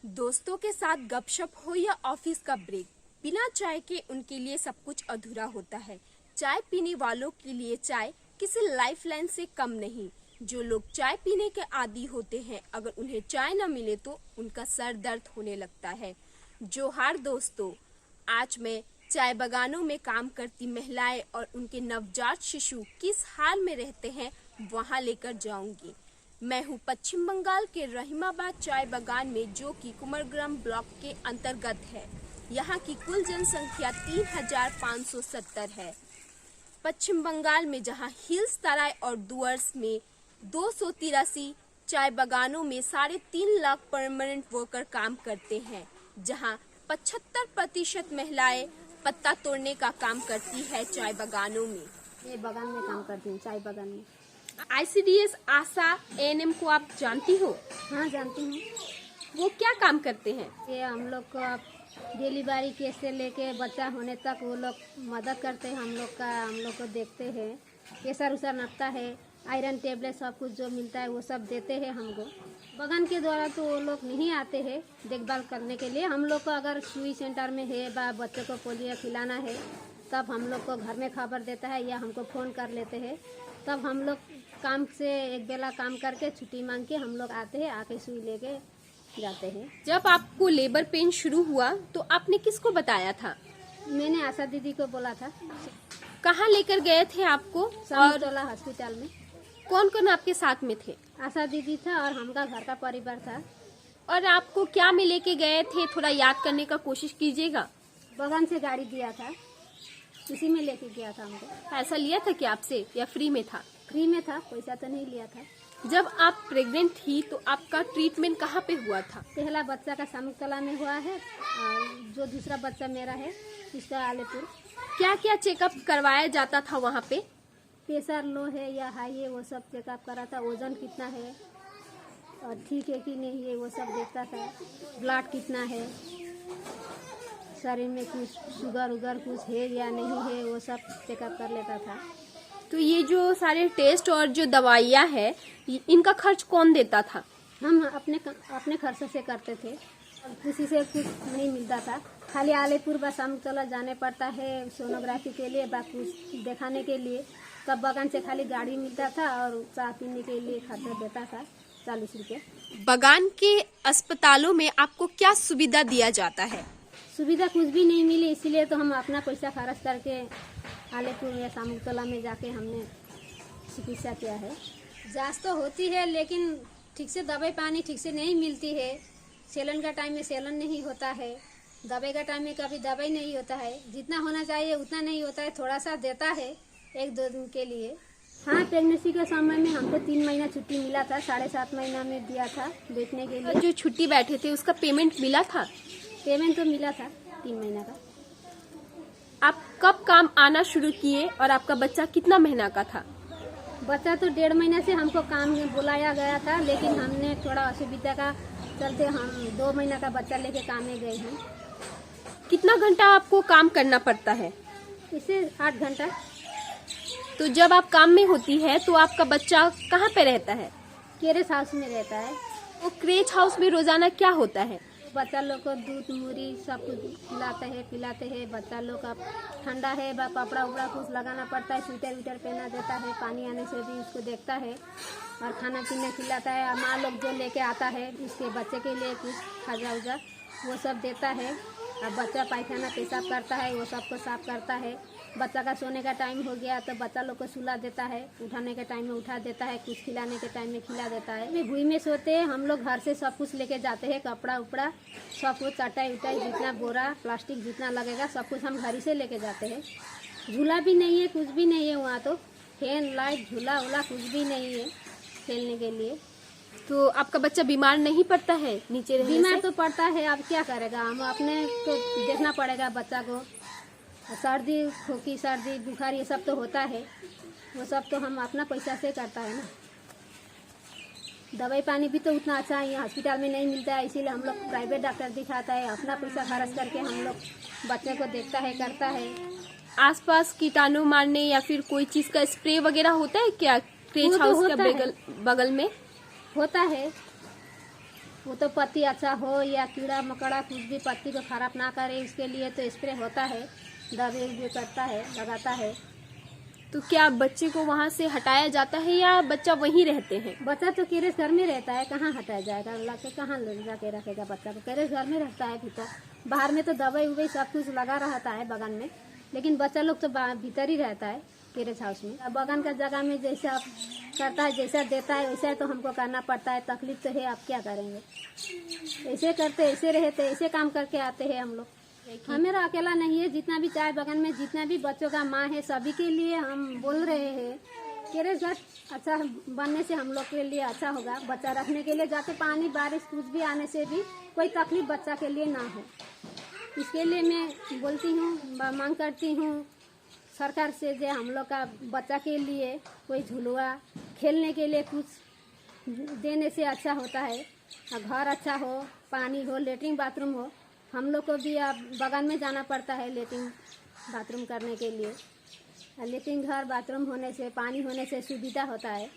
दोस्तों के साथ गपशप हो या ऑफिस का ब्रेक, बिना चाय के उनके लिए सब कुछ अधूरा होता है। चाय पीने वालों के लिए चाय किसी लाइफलाइन से कम नहीं। जो लोग चाय पीने के आदी होते हैं, अगर उन्हें चाय न मिले तो उनका सर दर्द होने लगता है। जोहार दोस्तों, आज मैं चाय बागानों में काम करती महिलाएं और उनके नवजात शिशु किस हाल में रहते हैं वहां लेकर जाऊंगी। मैं हूं पश्चिम बंगाल के रहीमाबाद चाय बागान में, जो कि कुमारग्राम ब्लॉक के अंतर्गत है। यहां की कुल जनसंख्या 3570 है। पश्चिम बंगाल में जहां हिल्स, तराई और डुअर्स में 283 चाय बागानों में 3.5 लाख परमानेंट वर्कर काम करते हैं, जहां 75% महिलाएं पत्ता तोड़ने का काम करती है चाय बागानों में। ये बागान में काम करती हूँ, चाय बागान में। ICDS, आशा, ANM को आप जानती हो? हाँ, जानती हूँ। वो क्या काम करते हैं? ये हम लोग को अब डिलीवरी केस से लेके बच्चा होने तक वो लोग मदद करते हैं। हम लोग को देखते हैं, केसर उसर नपता है, आयरन टेबलेट सब कुछ जो मिलता है वो सब देते हैं हमको। बागान के द्वारा तो वो लोग नहीं आते हैं देखभाल करने के लिए। हम लोग को अगर सुई सेंटर में है या बच्चों को पोलियो खिलाना है, तब हम लोग को घर में खबर देता है या हमको फ़ोन कर लेते हैं। तब हम लोग काम से एक बेला काम करके छुट्टी मांग के हम लोग आते हैं, आके सुई लेके जाते हैं। जब आपको लेबर पेन शुरू हुआ तो आपने किसको बताया था? मैंने आशा दीदी को बोला था। कहाँ लेकर गए थे आपको? और हॉस्पिटल में। कौन कौन आपके साथ में थे? आशा दीदी था और हमका घर का परिवार था। और आपको क्या में लेके गए थे, थोड़ा याद करने का कोशिश कीजिएगा। बगान से गाड़ी दिया था, उसी में लेके गया था हमको। पैसा लिया था क्या आपसे या फ्री में था? फ्री में था, पैसा तो नहीं लिया था। जब आप प्रेग्नेंट थी तो आपका ट्रीटमेंट कहाँ पे हुआ था? पहला बच्चा का सामुकतला में हुआ है और जो दूसरा बच्चा मेरा है इसका आलेपुर। क्या क्या चेकअप करवाया जाता था वहाँ पे? प्रेशर लो है या हाई है वो सब चेकअप करा था। वजन कितना है और ठीक है कि नहीं है वो सब देखता था। ब्लड कितना है, शरीर में कुछ शुगर उगर कुछ है या नहीं है, वो सब चेकअप कर लेता था। तो ये जो सारे टेस्ट और जो दवाइयाँ है, इनका खर्च कौन देता था? हम अपने खर्च से करते थे, किसी से कुछ नहीं मिलता था। खाली आलेपुर बस हम चला जाने पड़ता है सोनोग्राफी के लिए बा कुछ दिखाने के लिए। तब बागान से खाली गाड़ी मिलता था और चाय पीने के लिए खर्चा देता था 40 रुपये। बागान के अस्पतालों में आपको क्या सुविधा दिया जाता है? सुविधा कुछ भी नहीं मिली, इसीलिए तो हम अपना पैसा खर्च करके आलेपुर या सामुकतला में जाके हमने चिकित्सा किया है। जांच तो होती है लेकिन ठीक से दवाई पानी ठीक से नहीं मिलती है। सेलन का टाइम में सेलन नहीं होता है, दवाई का टाइम में कभी दवाई नहीं होता है। जितना होना चाहिए उतना नहीं होता है, थोड़ा सा देता है 1-2 दिन के लिए। हाँ, प्रेगनेंसी के समय में हमको 3 महीना छुट्टी मिला था, 7.5 महीना में दिया था बैठने के लिए। जो छुट्टी बैठे थे उसका पेमेंट मिला था? पेमेंट तो मिला था 3 महीना का। आप कब काम आना शुरू किए और आपका बच्चा कितना महीना का था? बच्चा तो 1.5 महीने से हमको काम में बुलाया गया था, लेकिन हमने थोड़ा असुविधा का चलते हम 2 महीना का बच्चा लेके काम में गए हैं। कितना घंटा आपको काम करना पड़ता है? इसे 8 घंटा। तो जब आप काम में होती है तो आपका बच्चा कहाँ पे रहता है? केरेस हाउस में रहता है। वो क्रेच हाउस में रोजाना क्या होता है? बच्चा लोग को दूध मुरी सब कुछ खिलाते हैं पिलाते हैं। बच्चा लोग का ठंडा है बा कपड़ा उपड़ा कुछ लगाना पड़ता है, स्वेटर विटर पहना देता है। पानी आने से भी उसको देखता है और खाना पीना खिलाता है। और माँ लोग जो लेके आता है उसके बच्चे के लिए कुछ खाजा उजा वो सब देता है। और बच्चा पायखाना पेशाब करता है वो सबको साफ करता है। बच्चा का सोने का टाइम हो गया तो बच्चा लोग को सुला देता है, उठाने के टाइम में उठा देता है, कुछ खिलाने के टाइम में खिला देता है। में भूई में सोते हैं हम लोग, घर से सब कुछ लेके जाते हैं, कपड़ा उपड़ा सब कुछ, चटाई उटाई जितना बोरा प्लास्टिक जितना लगेगा सब कुछ हम घर से लेके जाते हैं। झूला भी नहीं है, कुछ भी नहीं है वहाँ, तो फैन लाइट झूला उला कुछ भी नहीं है खेलने के लिए। तो आपका बच्चा बीमार नहीं पड़ता है नीचे रहने से? बीमार तो पड़ता है, अब क्या करेगा, हम अपने तो देखना पड़ेगा बच्चा को। सर्दी खोखी सर्दी बुखार ये सब तो होता है, वो सब तो हम अपना पैसा से करता है ना। दवाई पानी भी तो उतना अच्छा यहाँ हॉस्पिटल में नहीं मिलता है, इसीलिए हम लोग प्राइवेट डॉक्टर दिखाता है। अपना पैसा खर्च करके हम लोग बच्चे को देखता है करता है। आसपास कीटाणु मारने या फिर कोई चीज का स्प्रे वगैरह होता है क्या क्रेच हाउस के बगल में? होता है। वो तो पत्ती अच्छा हो या कीड़ा मकोड़ा कुछ भी पत्ती को खराब ना करे, इसके लिए तो स्प्रे होता है, दवाई भी करता है, लगाता है। तो क्या बच्चे को वहाँ से हटाया जाता है या बच्चा वहीं रहते हैं? बच्चा तो केरेस घर में रहता है, कहाँ हटाया जाएगा, ला के कहाँ ले जाके रखेगा बच्चा को, केरेस घर में रहता है भीतर। बाहर में तो दवाई उवाई सब कुछ लगा रहता है बगान में, लेकिन बच्चा लोग तो भीतर ही रहता है केरेस हाउस में। अब बगान का जगह में जैसा करता है, जैसा देता है वैसा तो हमको करना पड़ता है। तकलीफ तो है, आप क्या करेंगे, ऐसे करते ऐसे रहते ऐसे काम करके आते हैं हम लोग। हमेरा अकेला नहीं है, जितना भी चाय बगान में जितना भी बच्चों का माँ है, सभी के लिए हम बोल रहे हैं केरेस घर अच्छा बनने से हम लोग के लिए अच्छा होगा। बच्चा रखने के लिए जाके पानी बारिश कुछ भी आने से भी कोई तकलीफ बच्चा के लिए ना हो, इसके लिए मैं बोलती हूँ, मांग करती हूँ सरकार से जो हम लोग का बच्चा के लिए कोई झुलुआ खेलने के लिए कुछ देने से अच्छा होता है। घर अच्छा हो, पानी हो, लेटरिन बाथरूम हो। हम लोग को भी अब बगान में जाना पड़ता है लेटरिन बाथरूम करने के लिए। लेटरिन घर बाथरूम होने से, पानी होने से सुविधा होता है।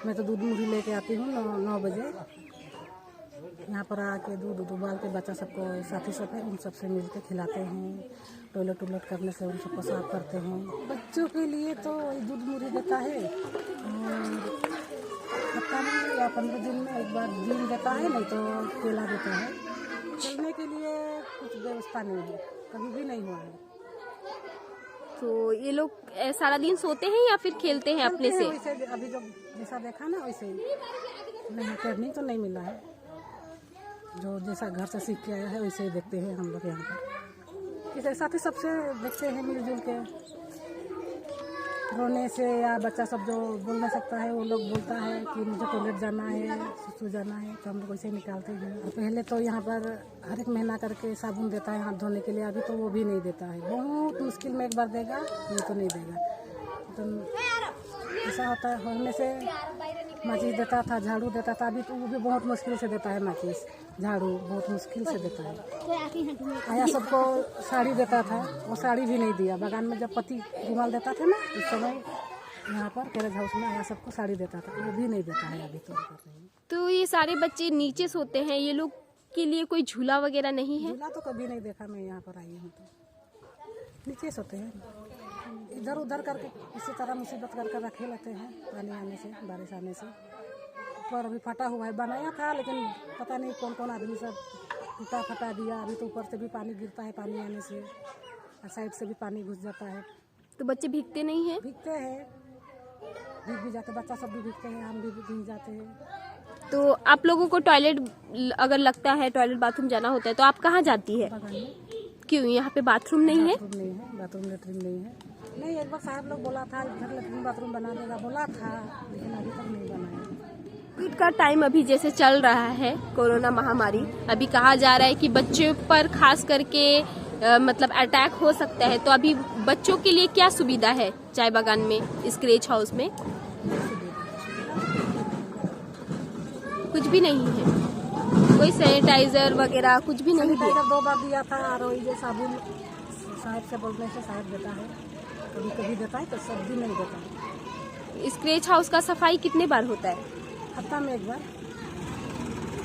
मैं तो दूध मुर्गी लेके आती हूँ 9 बजे। यहाँ पर आके दूध उबाल के बच्चा सबको साथी सब है उन सबसे मिल के खिलाते हैं। टॉयलेट उलट करने से उन सबको साफ करते हैं। बच्चों के लिए तो दूध मुर्गी देता है, हफ्ता में या 15 दिन में एक बार दिन देता है, नहीं तो केला देता है। खेलने के लिए कुछ व्यवस्था नहीं है, कभी भी नहीं हुआ है। तो ये लोग सारा दिन सोते हैं या फिर खेलते हैं अपने से? वैसे अभी जब जैसा देखा ना वैसे ही, नहीं ट्रेनिंग तो नहीं मिला है, जो जैसा घर से सीख के आया है वैसे ही देखते हैं हम लोग यहाँ पर। किसी साथी सबसे देखते हैं मिलजुल के, रोने से या बच्चा सब जो बोल नहीं सकता है वो लोग बोलता है कि मुझे टॉयलेट जाना है, सुसु जाना है, तो हम लोग वैसे निकालते हैं। और पहले तो यहाँ पर हर एक महीना करके साबुन देता है हाथ धोने के लिए, अभी तो वो भी नहीं देता है। बहुत मुश्किल में एक बार देगा, ये तो नहीं देगा। तो ऐसा होता है, होने से माचिस देता था, झाड़ू देता था, अभी तो वो भी बहुत मुश्किल से देता है। माचिस झाड़ू बहुत मुश्किल से देता है। आया सबको साड़ी देता था, वो साड़ी भी नहीं दिया। बगान में जब पति रुमाल देता था ना उस समय यहाँ पर केरेस हाउस में आया सबको साड़ी देता था, वो भी नहीं देता है अभी तो ये सारे बच्चे नीचे सोते हैं, ये लोग के लिए कोई झूला वगैरह नहीं है? झूला तो कभी नहीं देखा, मैं यहाँ पर आई हूँ तो नीचे सोते हैं, इधर उधर करके किसी तरह मुसीबत करके रखे लेते हैं। पानी आने से, बारिश आने से ऊपर अभी फटा हुआ है, बनाया था लेकिन पता नहीं कौन कौन आदमी सब टूटा फटा दिया। अभी तो ऊपर से भी पानी गिरता है, पानी आने से और साइड से भी पानी घुस जाता है। तो बच्चे भीगते नहीं हैं? भीगते हैं, भीग भी जाते, बच्चा सब भी भीगते हैं, हम भी भीग जाते हैं। तो आप लोगों को टॉयलेट अगर लगता है, टॉयलेट बाथरूम जाना होता है तो आप कहाँ जाती है? बगल में क्यों, यहाँ पे बाथरूम नहीं है? बाथरूम नहीं है, बाथरूम लेटरिन नहीं है। नहीं, एक बार साहब लोग बोला था इधर लेटरिन बाथरूम बना देगा, बोला था, लेकिन अभी तक नहीं बनाया। कोविड का टाइम अभी जैसे चल रहा है, कोरोना महामारी, अभी कहा जा रहा है कि बच्चों पर खास करके मतलब अटैक हो सकता है। तो अभी बच्चों के लिए क्या सुविधा है चाय बागान में, इस क्रेच हाउस में? कुछ भी नहीं है, कोई सैनिटाइजर वगैरह कुछ भी नहीं दिया? 2 बार दिया था, और वही जो साबुन साहब से बोलने से साहब देता है, कभी कभी देता है तो सब भी नहीं देता है। इस क्रेच हाउस का सफाई कितने बार होता है? हफ्ता में एक बार।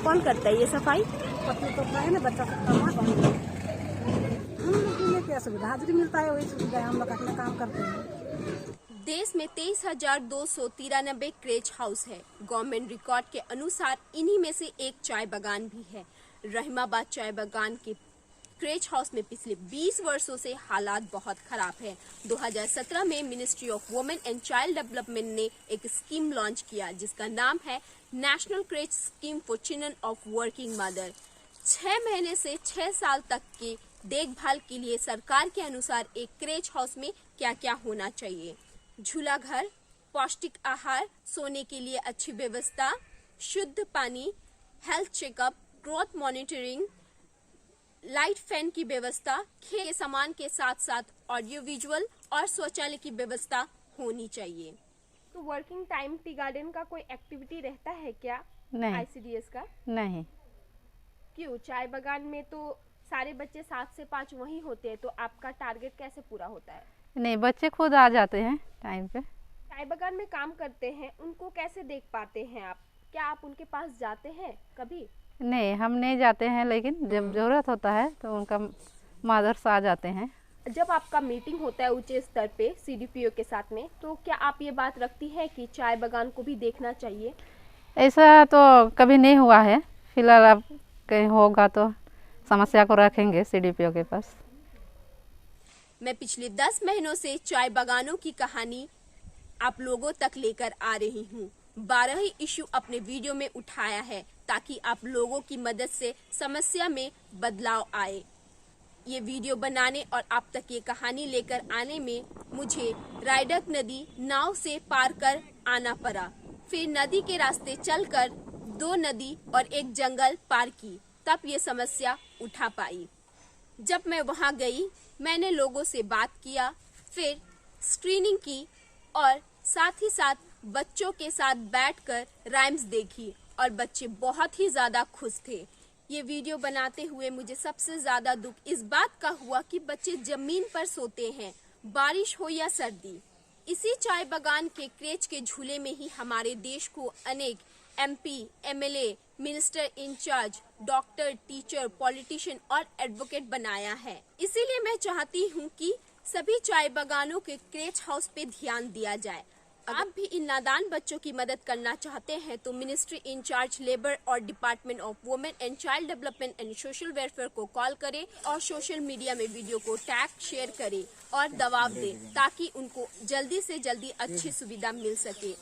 कौन करता है ये सफाई? पति तो है ना, बच्चा सबका माँ बहन। हम लोग के लिए क्या सुविधा, हाजिरी मिलता है वही सुविधा है, हम लोग अपना काम करते हैं। देश में 23,293 क्रेच हाउस है। गवर्नमेंट रिकॉर्ड के अनुसार इन्हीं में से एक चाय बागान भी है। रहीमाबाद चाय बागान के क्रेच हाउस में पिछले 20 वर्षों से हालात बहुत खराब है। 2017 में ministry of women and child development ने एक स्कीम लॉन्च किया जिसका नाम है national creche scheme for children of working mother. 6 महीने से 6 साल तक की देखभाल के लिए सरकार के अनुसार एक क्रेच हाउस में क्या क्या होना चाहिए: झूला घर, पौष्टिक आहार, सोने के लिए अच्छी व्यवस्था, शुद्ध पानी, health checkup, growth monitoring, light fan की व्यवस्था, खेल के सामान के साथ साथ ऑडियो विजुअल और शौचालय की व्यवस्था होनी चाहिए। तो वर्किंग टाइम टी गार्डन का कोई एक्टिविटी रहता है क्या? नहीं। ICDS का नहीं। क्यों? चाय बागान में तो सारे बच्चे 7 से 5 वहीं होते हैं, तो आपका टारगेट कैसे पूरा होता है? नहीं, बच्चे खुद आ जाते हैं टाइम पे। चाय बागान में काम करते हैं, उनको कैसे देख पाते हैं आप? क्या आप उनके पास जाते हैं कभी? नहीं, हम नहीं जाते हैं, लेकिन जब ज़रूरत होता है तो उनका मदर्स आ जाते हैं। जब आपका मीटिंग होता है ऊंचे स्तर पे सीडीपीओ के साथ में, तो क्या आप ये बात रखती है कि चाय बागान को भी देखना चाहिए? ऐसा तो कभी नहीं हुआ है। फिलहाल अब कहीं होगा तो समस्या को रखेंगे सीडीपीओ के पास। मैं पिछले 10 महीनों से चाय बागानों की कहानी आप लोगों तक लेकर आ रही हूँ। 12 ही इश्यू अपने वीडियो में उठाया है ताकि आप लोगों की मदद से समस्या में बदलाव आए। ये वीडियो बनाने और आप तक ये कहानी लेकर आने में मुझे रायडक नदी नाव से पार कर आना पड़ा। फिर नदी के रास्ते चलकर 2 नदी और एक जंगल पार की, तब ये समस्या उठा पाई। जब मैं वहां गई, मैंने लोगों से बात किया, फिर स्क्रीनिंग की और साथ ही साथ बच्चों के साथ बैठकर राइम्स देखी और बच्चे बहुत ही ज्यादा खुश थे। ये वीडियो बनाते हुए मुझे सबसे ज्यादा दुख इस बात का हुआ कि बच्चे जमीन पर सोते हैं, बारिश हो या सर्दी। इसी चाय बागान के क्रेच के झूले में ही हमारे देश को अनेक MP, MLA, minister in-charge, doctor, teacher, politician और एडवोकेट बनाया है। इसीलिए मैं चाहती हूँ कि सभी चाय बागानों के क्रेच हाउस पे ध्यान दिया जाए। आप भी इन नादान बच्चों की मदद करना चाहते हैं तो मिनिस्ट्री इंचार्ज लेबर और department of women and child development and social welfare को कॉल करें और सोशल मीडिया में वीडियो को टैग शेयर करें और दबाव दें ताकि उनको जल्दी से जल्दी अच्छी सुविधा मिल सके।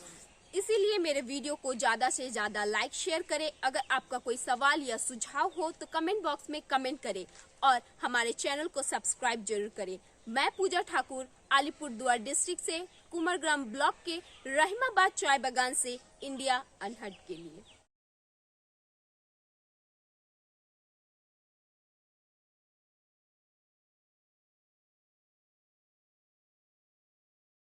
इसीलिए मेरे वीडियो को ज्यादा से ज्यादा लाइक शेयर करें। अगर आपका कोई सवाल या सुझाव हो तो कमेंट बॉक्स में कमेंट करें और हमारे चैनल को सब्सक्राइब जरूर करें। मैं पूजा ठाकुर अलीपुरद्वार डिस्ट्रिक्ट से कुमारग्राम ब्लॉक के रहीमाबाद चाय बागान से इंडिया अनहद के लिए।